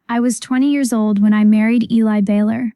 I was 20 years old when I married Eli Baylor.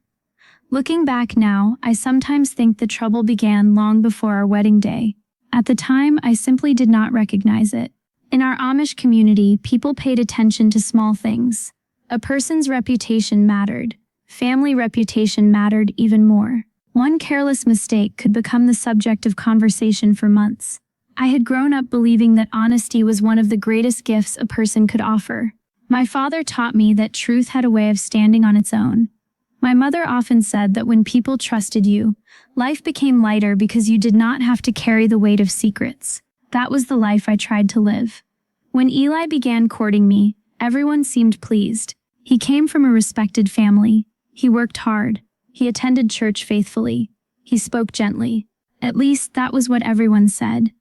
Looking back now, I sometimes think the trouble began long before our wedding day. At the time, I simply did not recognize it. In our Amish community, people paid attention to small things. A person's reputation mattered. Family reputation mattered even more. One careless mistake could become the subject of conversation for months. I had grown up believing that honesty was one of the greatest gifts a person could offer. My father taught me that truth had a way of standing on its own. My mother often said that when people trusted you, life became lighter because you did not have to carry the weight of secrets. That was the life I tried to live. When Eli began courting me, everyone seemed pleased. He came from a respected family. He worked hard. He attended church faithfully. He spoke gently. At least that was what everyone said.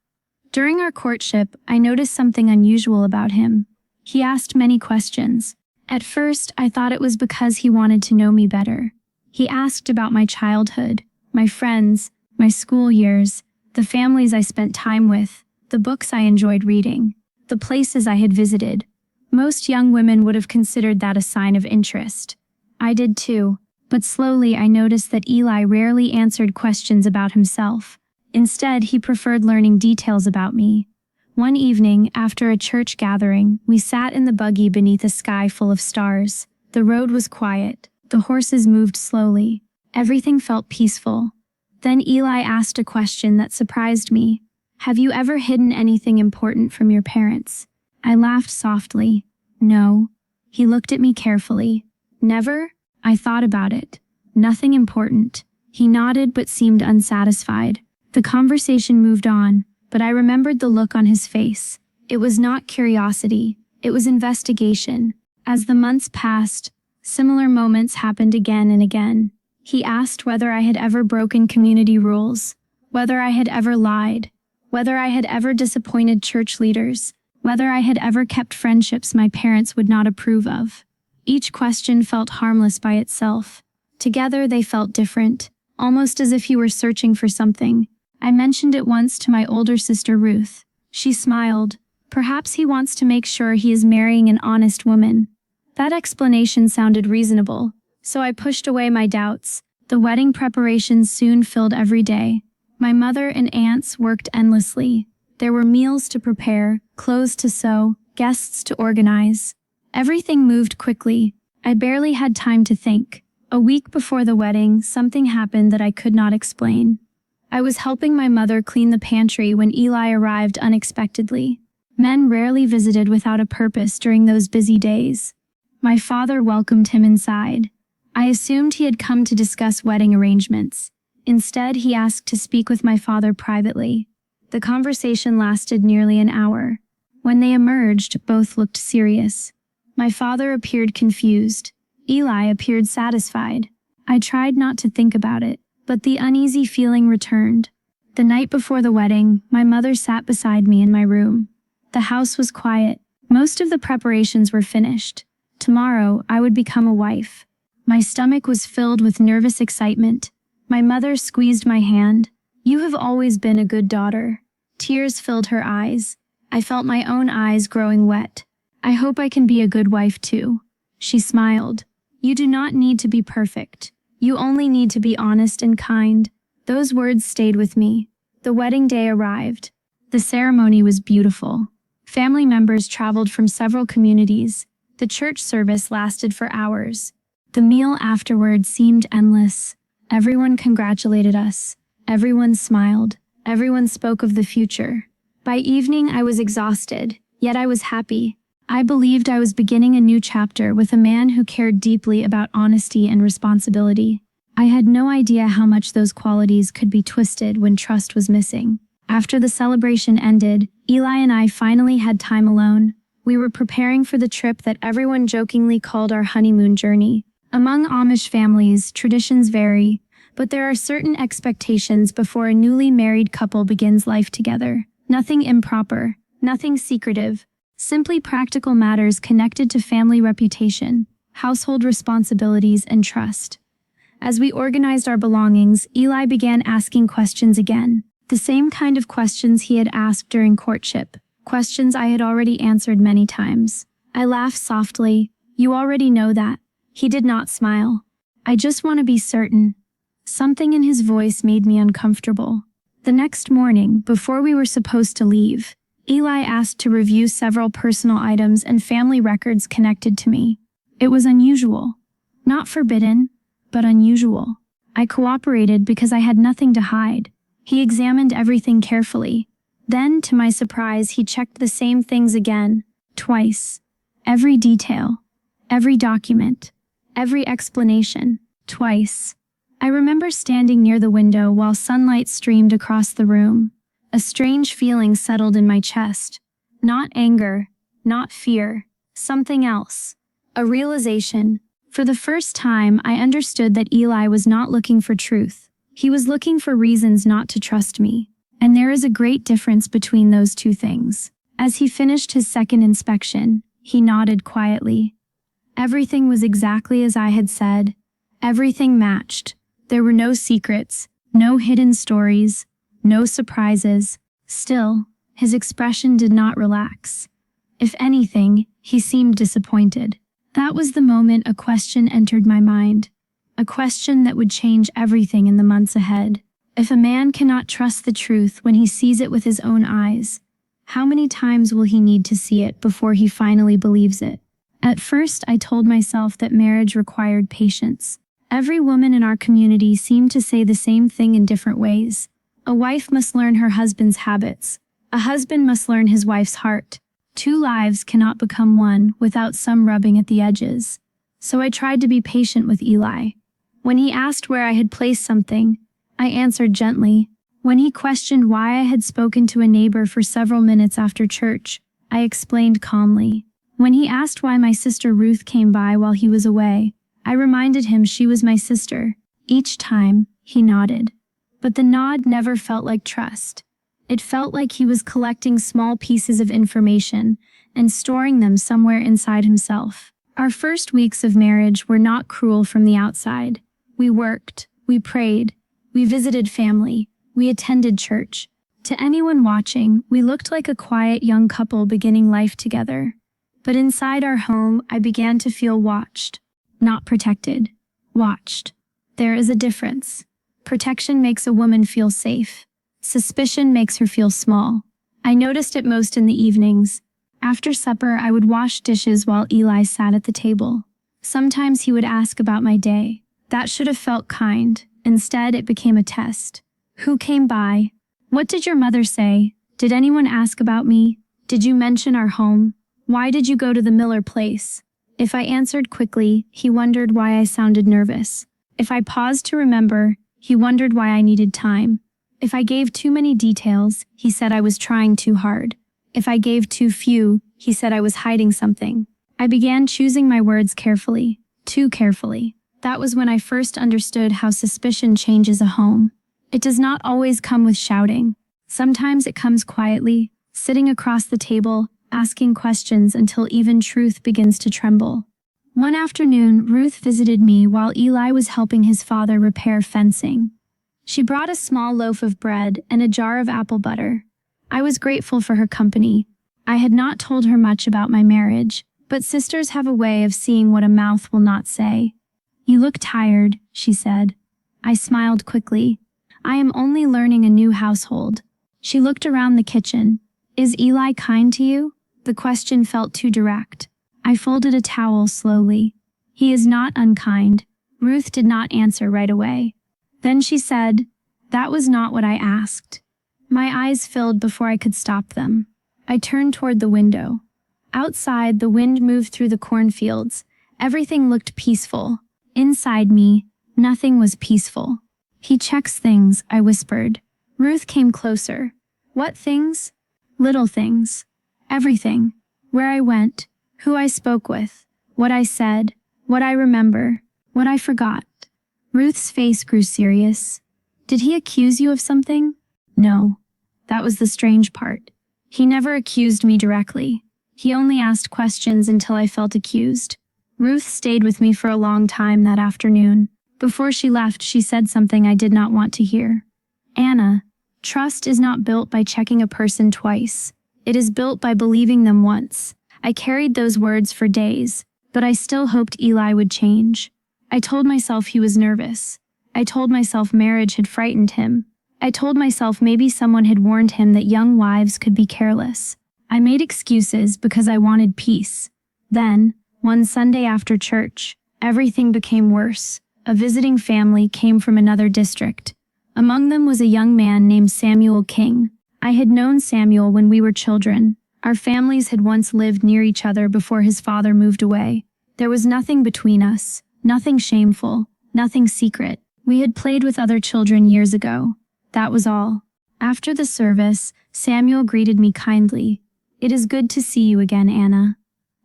During our courtship, I noticed something unusual about him. He asked many questions. At first, I thought it was because he wanted to know me better. He asked about my childhood, my friends, my school years, the families I spent time with, the books I enjoyed reading, the places I had visited. Most young women would have considered that a sign of interest. I did too, but slowly I noticed that Eli rarely answered questions about himself. Instead, he preferred learning details about me. One evening, after a church gathering, we sat in the buggy beneath a sky full of stars. The road was quiet. The horses moved slowly. Everything felt peaceful. Then Eli asked a question that surprised me. Have you ever hidden anything important from your parents? I laughed softly. No. He looked at me carefully. Never? I thought about it. Nothing important. He nodded but seemed unsatisfied. The conversation moved on, but I remembered the look on his face. It was not curiosity. It was investigation. As the months passed, similar moments happened again and again. He asked whether I had ever broken community rules, whether I had ever lied, whether I had ever disappointed church leaders, whether I had ever kept friendships my parents would not approve of. Each question felt harmless by itself. Together they felt different, almost as if he were searching for something. I mentioned it once to my older sister Ruth. She smiled. Perhaps he wants to make sure he is marrying an honest woman. That explanation sounded reasonable, so I pushed away my doubts. The wedding preparations soon filled every day. My mother and aunts worked endlessly. There were meals to prepare, clothes to sew, guests to organize. Everything moved quickly. I barely had time to think. A week before the wedding, something happened that I could not explain. I was helping my mother clean the pantry when Eli arrived unexpectedly. Men rarely visited without a purpose during those busy days. My father welcomed him inside. I assumed he had come to discuss wedding arrangements. Instead, he asked to speak with my father privately. The conversation lasted nearly an hour. When they emerged, both looked serious. My father appeared confused. Eli appeared satisfied. I tried not to think about it, but the uneasy feeling returned. The night before the wedding, my mother sat beside me in my room. The house was quiet. Most of the preparations were finished. Tomorrow, I would become a wife. My stomach was filled with nervous excitement. My mother squeezed my hand. You have always been a good daughter. Tears filled her eyes. I felt my own eyes growing wet. I hope I can be a good wife too. She smiled. You do not need to be perfect. You only need to be honest and kind. Those words stayed with me. The wedding day arrived. The ceremony was beautiful. Family members traveled from several communities. The church service lasted for hours. The meal afterward seemed endless. Everyone congratulated us. Everyone smiled. Everyone spoke of the future. By evening, I was exhausted, yet I was happy. I believed I was beginning a new chapter with a man who cared deeply about honesty and responsibility. I had no idea how much those qualities could be twisted when trust was missing. After the celebration ended, Eli and I finally had time alone. We were preparing for the trip that everyone jokingly called our honeymoon journey. Among Amish families, traditions vary, but there are certain expectations before a newly married couple begins life together. Nothing improper, nothing secretive. Simply practical matters connected to family reputation, household responsibilities, and trust. As we organized our belongings, Eli began asking questions again. The same kind of questions he had asked during courtship, questions I had already answered many times. I laughed softly. You already know that. He did not smile. I just want to be certain. Something in his voice made me uncomfortable. The next morning, before we were supposed to leave, Eli asked to review several personal items and family records connected to me. It was unusual. Not forbidden, but unusual. I cooperated because I had nothing to hide. He examined everything carefully. Then, to my surprise, he checked the same things again, twice. Every detail, every document, every explanation, twice. I remember standing near the window while sunlight streamed across the room. A strange feeling settled in my chest. Not anger, not fear, something else. A realization. For the first time, I understood that Eli was not looking for truth. He was looking for reasons not to trust me. And there is a great difference between those two things. As he finished his second inspection, he nodded quietly. Everything was exactly as I had said. Everything matched. There were no secrets, no hidden stories, no surprises. Still, his expression did not relax. If anything, he seemed disappointed. That was the moment a question entered my mind. A question that would change everything in the months ahead. If a man cannot trust the truth when he sees it with his own eyes, how many times will he need to see it before he finally believes it? At first, I told myself that marriage required patience. Every woman in our community seemed to say the same thing in different ways. A wife must learn her husband's habits. A husband must learn his wife's heart. Two lives cannot become one without some rubbing at the edges. So I tried to be patient with Eli. When he asked where I had placed something, I answered gently. When he questioned why I had spoken to a neighbor for several minutes after church, I explained calmly. When he asked why my sister Ruth came by while he was away, I reminded him she was my sister. Each time, he nodded. But the nod never felt like trust. It felt like he was collecting small pieces of information and storing them somewhere inside himself. Our first weeks of marriage were not cruel from the outside. We worked, we prayed, we visited family, we attended church. To anyone watching, we looked like a quiet young couple beginning life together. But inside our home, I began to feel watched. Not protected. Watched. There is a difference. Protection makes a woman feel safe. Suspicion makes her feel small. I noticed it most in the evenings. After supper, I would wash dishes while Eli sat at the table. Sometimes he would ask about my day. That should have felt kind. Instead, it became a test. Who came by? What did your mother say? Did anyone ask about me? Did you mention our home? Why did you go to the Miller place? If I answered quickly, he wondered why I sounded nervous. If I paused to remember, he wondered why I needed time. If I gave too many details, he said I was trying too hard. If I gave too few, he said I was hiding something. I began choosing my words carefully, too carefully. That was when I first understood how suspicion changes a home. It does not always come with shouting. Sometimes it comes quietly, sitting across the table, asking questions until even truth begins to tremble. One afternoon, Ruth visited me while Eli was helping his father repair fencing. She brought a small loaf of bread and a jar of apple butter. I was grateful for her company. I had not told her much about my marriage, but sisters have a way of seeing what a mouth will not say. You look tired, she said. I smiled quickly. I am only learning a new household. She looked around the kitchen. Is Eli kind to you? The question felt too direct. I folded a towel slowly. He is not unkind. Ruth did not answer right away. Then she said, that was not what I asked. My eyes filled before I could stop them. I turned toward the window. Outside, the wind moved through the cornfields. Everything looked peaceful. Inside me, nothing was peaceful. He checks things, I whispered. Ruth came closer. What things? Little things. Everything. Where I went, who I spoke with, what I said, what I remember, what I forgot. Ruth's face grew serious. Did he accuse you of something? No. That was the strange part. He never accused me directly. He only asked questions until I felt accused. Ruth stayed with me for a long time that afternoon. Before she left, she said something I did not want to hear. Anna, trust is not built by checking a person twice. It is built by believing them once. I carried those words for days. but I still hoped Eli would change. I told myself he was nervous. I told myself marriage had frightened him. I told myself maybe someone had warned him that young wives could be careless. I made excuses because I wanted peace. Then, one Sunday after church, everything became worse. A visiting family came from another district. Among them was a young man named Samuel King. I had known Samuel when we were children. Our families had once lived near each other before his father moved away. There was nothing between us, nothing shameful, nothing secret. We had played with other children years ago. That was all. After the service, Samuel greeted me kindly. "It is good to see you again, Anna."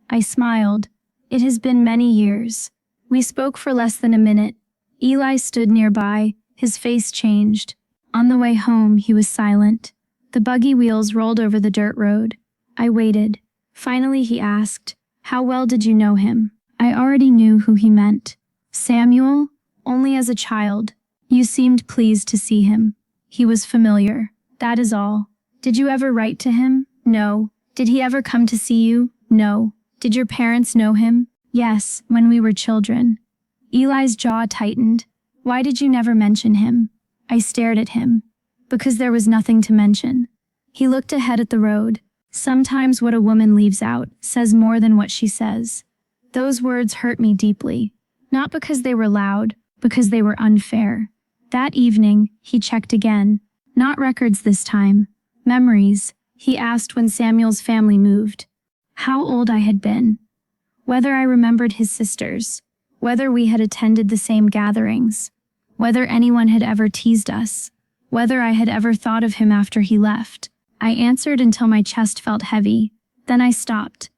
I smiled. It has been many years. We spoke for less than a minute. Eli stood nearby, his face changed. On the way home, he was silent. The buggy wheels rolled over the dirt road. I waited. Finally, he asked, "How well did you know him?" I already knew who he meant. "Samuel? Only as a child. You seemed pleased to see him. He was familiar. That is all. Did you ever write to him?" "No." "Did he ever come to see you?" "No." "Did your parents know him?" "Yes, when we were children." Eli's jaw tightened. "Why did you never mention him?" I stared at him. "Because there was nothing to mention." He looked ahead at the road. "Sometimes what a woman leaves out says more than what she says." Those words hurt me deeply. Not because they were loud, because they were unfair. That evening, he checked again. Not records this time. Memories. He asked when Samuel's family moved. How old I had been. Whether I remembered his sisters. Whether we had attended the same gatherings. Whether anyone had ever teased us. Whether I had ever thought of him after he left. I answered until my chest felt heavy. Then I stopped.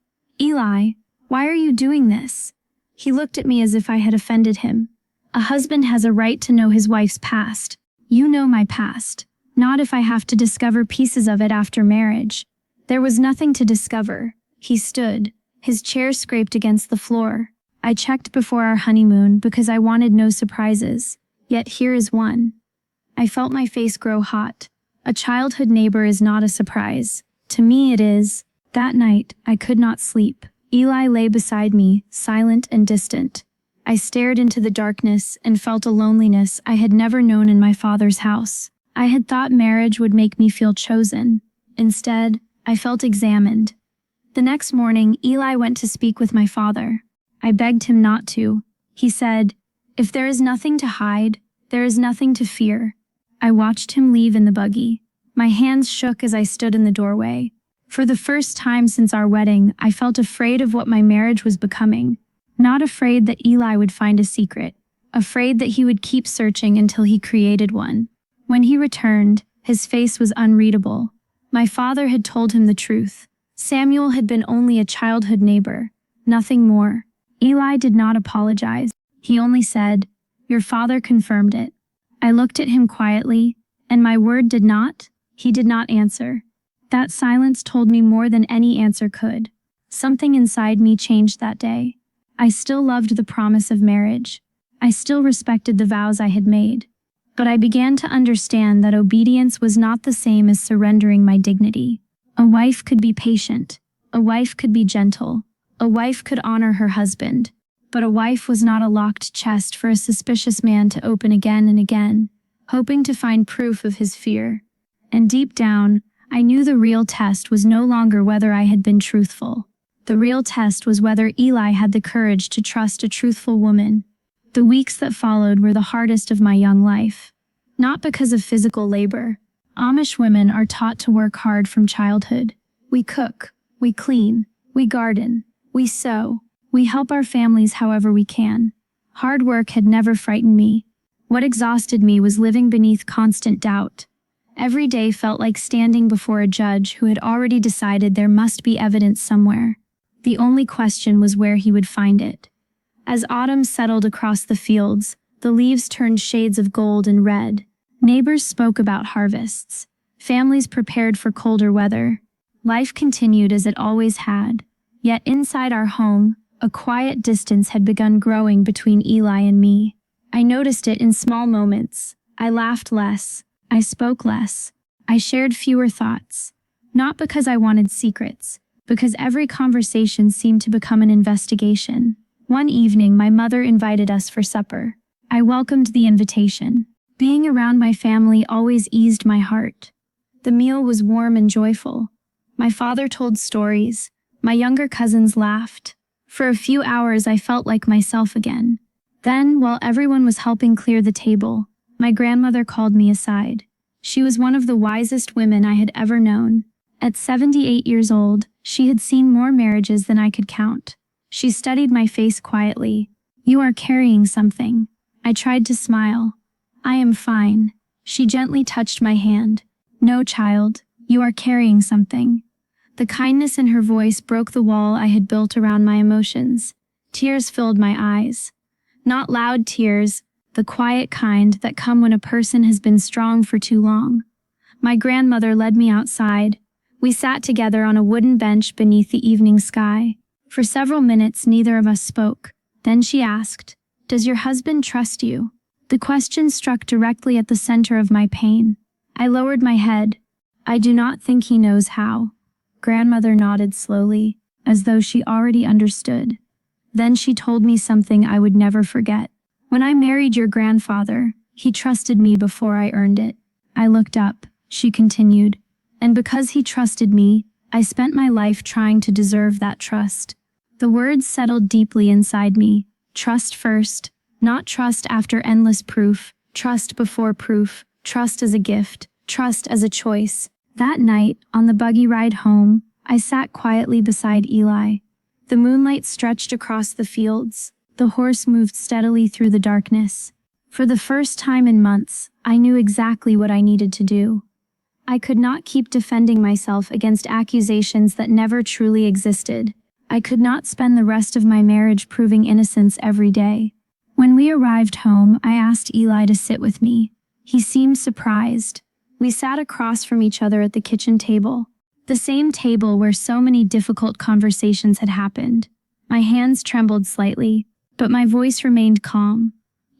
"Eli, why are you doing this?" He looked at me as if I had offended him. "A husband has a right to know his wife's past. You know my past. Not if I have to discover pieces of it after marriage." There was nothing to discover. He stood. His chair scraped against the floor. I checked before our honeymoon because I wanted no surprises. Yet here is one. I felt my face grow hot. A childhood neighbor is not a surprise. To me it is. That night, I could not sleep. Eli lay beside me, silent and distant. I stared into the darkness and felt a loneliness I had never known in my father's house. I had thought marriage would make me feel chosen. Instead, I felt examined. The next morning, Eli went to speak with my father. I begged him not to. He said, "If there is nothing to hide, there is nothing to fear." I watched him leave in the buggy. My hands shook as I stood in the doorway. For the first time since our wedding, I felt afraid of what my marriage was becoming. Not afraid that Eli would find a secret. Afraid that he would keep searching until he created one. When he returned, his face was unreadable. My father had told him the truth. Samuel had been only a childhood neighbor. Nothing more. Eli did not apologize. He only said, "Your father confirmed it." I looked at him quietly, and my word did not. He did not answer. That silence told me more than any answer could. Something inside me changed that day. I still loved the promise of marriage. I still respected the vows I had made. But I began to understand that obedience was not the same as surrendering my dignity. A wife could be patient. A wife could be gentle. A wife could honor her husband. But a wife was not a locked chest for a suspicious man to open again and again, hoping to find proof of his fear. And deep down, I knew the real test was no longer whether I had been truthful. The real test was whether Eli had the courage to trust a truthful woman. The weeks that followed were the hardest of my young life. Not because of physical labor. Amish women are taught to work hard from childhood. We cook, we clean, we garden, we sew. We help our families however we can. Hard work had never frightened me. What exhausted me was living beneath constant doubt. Every day felt like standing before a judge who had already decided there must be evidence somewhere. The only question was where he would find it. As autumn settled across the fields, the leaves turned shades of gold and red. Neighbors spoke about harvests. Families prepared for colder weather. Life continued as it always had. Yet inside our home, a quiet distance had begun growing between Eli and me. I noticed it in small moments. I laughed less. I spoke less. I shared fewer thoughts. Not because I wanted secrets, because every conversation seemed to become an investigation. One evening, my mother invited us for supper. I welcomed the invitation. Being around my family always eased my heart. The meal was warm and joyful. My father told stories. My younger cousins laughed. For a few hours, I felt like myself again. Then, while everyone was helping clear the table, my grandmother called me aside. She was one of the wisest women I had ever known. At 78 years old, she had seen more marriages than I could count. She studied my face quietly. "You are carrying something." I tried to smile. "I am fine." She gently touched my hand. "No, child, you are carrying something." The kindness in her voice broke the wall I had built around my emotions. Tears filled my eyes. Not loud tears, the quiet kind that come when a person has been strong for too long. My grandmother led me outside. We sat together on a wooden bench beneath the evening sky. For several minutes, neither of us spoke. Then she asked, "Does your husband trust you?" The question struck directly at the center of my pain. I lowered my head. "I do not think he knows how." Grandmother nodded slowly, as though she already understood. Then she told me something I would never forget. "When I married your grandfather, he trusted me before I earned it." I looked up, she continued, "and because he trusted me, I spent my life trying to deserve that trust." The words settled deeply inside me. Trust first, not trust after endless proof, trust before proof, trust as a gift, trust as a choice. That night, on the buggy ride home, I sat quietly beside Eli. The moonlight stretched across the fields. The horse moved steadily through the darkness. For the first time in months, I knew exactly what I needed to do. I could not keep defending myself against accusations that never truly existed. I could not spend the rest of my marriage proving innocence every day. When we arrived home, I asked Eli to sit with me. He seemed surprised. We sat across from each other at the kitchen table, the same table where so many difficult conversations had happened. My hands trembled slightly, but my voice remained calm.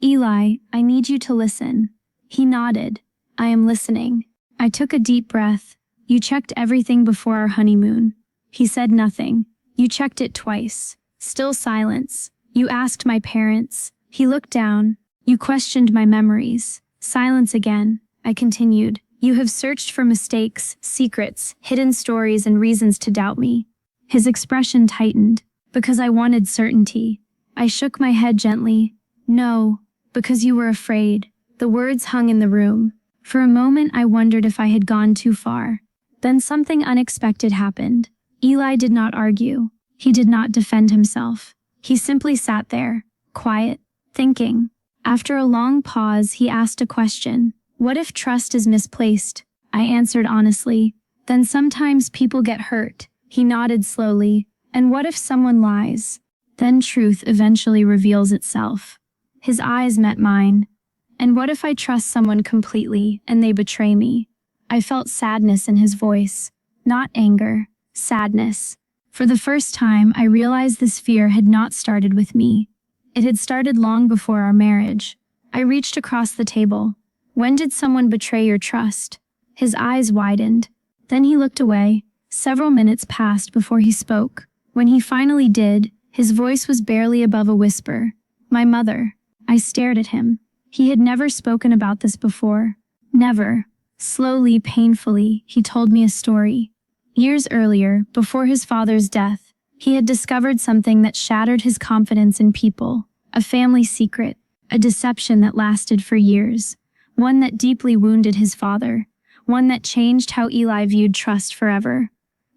"Eli, I need you to listen." He nodded. "I am listening." I took a deep breath. "You checked everything before our honeymoon." He said nothing. "You checked it twice." Still silence. "You asked my parents." He looked down. "You questioned my memories." Silence again. I continued. "You have searched for mistakes, secrets, hidden stories, and reasons to doubt me." His expression tightened. "Because I wanted certainty." I shook my head gently. "No, because you were afraid." The words hung in the room. For a moment I wondered if I had gone too far. Then something unexpected happened. Eli did not argue. He did not defend himself. He simply sat there, quiet, thinking. After a long pause, he asked a question. "What if trust is misplaced?" I answered honestly. "Then sometimes people get hurt." He nodded slowly. "And what if someone lies?" "Then truth eventually reveals itself." His eyes met mine. "And what if I trust someone completely and they betray me?" I felt sadness in his voice. Not anger, sadness. For the first time, I realized this fear had not started with me. It had started long before our marriage. I reached across the table. "When did someone betray your trust?" His eyes widened. Then he looked away. Several minutes passed before he spoke. When he finally did, his voice was barely above a whisper. "My mother." I stared at him. He had never spoken about this before. Never. Slowly, painfully, he told me a story. Years earlier, before his father's death, he had discovered something that shattered his confidence in people. A family secret. A deception that lasted for years. One that deeply wounded his father. One that changed how Eli viewed trust forever.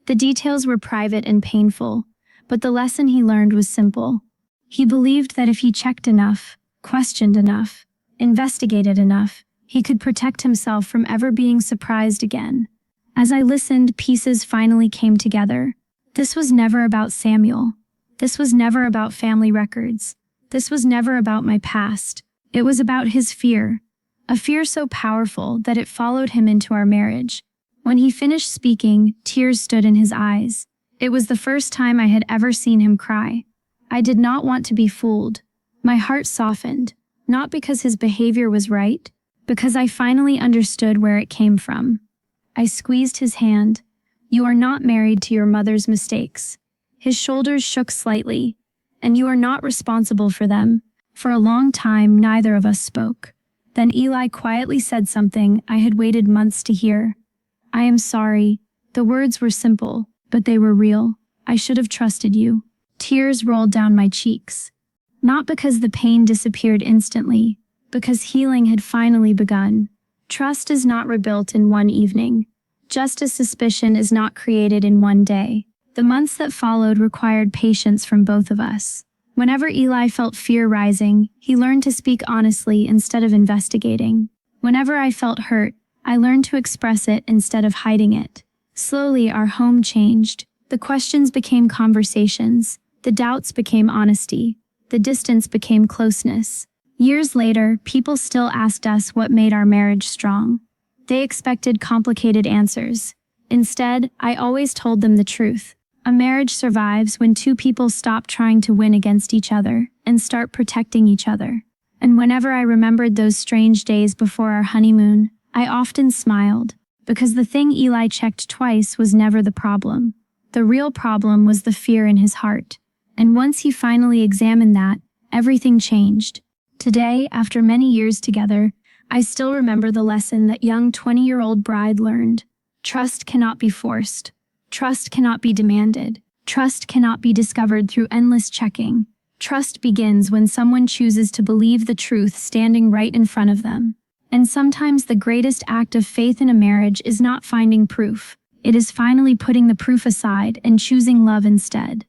The details were private and painful, but the lesson he learned was simple. He believed that if he checked enough, questioned enough, investigated enough, he could protect himself from ever being surprised again. As I listened, pieces finally came together. This was never about Samuel. This was never about family records. This was never about my past. It was about his fear. A fear so powerful that it followed him into our marriage. When he finished speaking, tears stood in his eyes. It was the first time I had ever seen him cry. I did not want to be fooled. My heart softened, not because his behavior was right, because I finally understood where it came from. I squeezed his hand. "You are not married to your mother's mistakes." His shoulders shook slightly. and you are not responsible for them." For a long time, neither of us spoke. Then Eli quietly said something I had waited months to hear. "I am sorry." The words were simple, but they were real. "I should have trusted you." Tears rolled down my cheeks. Not because the pain disappeared instantly, because healing had finally begun. Trust is not rebuilt in one evening. Just as suspicion is not created in one day. The months that followed required patience from both of us. Whenever Eli felt fear rising, he learned to speak honestly instead of investigating. Whenever I felt hurt, I learned to express it instead of hiding it. Slowly, our home changed. The questions became conversations. The doubts became honesty. The distance became closeness. Years later, people still asked us what made our marriage strong. They expected complicated answers. Instead, I always told them the truth. A marriage survives when two people stop trying to win against each other and start protecting each other. And whenever I remembered those strange days before our honeymoon, I often smiled, because the thing Eli checked twice was never the problem. The real problem was the fear in his heart. And once he finally examined that, everything changed. Today, after many years together, I still remember the lesson that young 20-year-old bride learned. Trust cannot be forced. Trust cannot be demanded. Trust cannot be discovered through endless checking. Trust begins when someone chooses to believe the truth standing right in front of them. And sometimes the greatest act of faith in a marriage is not finding proof. It is finally putting the proof aside and choosing love instead.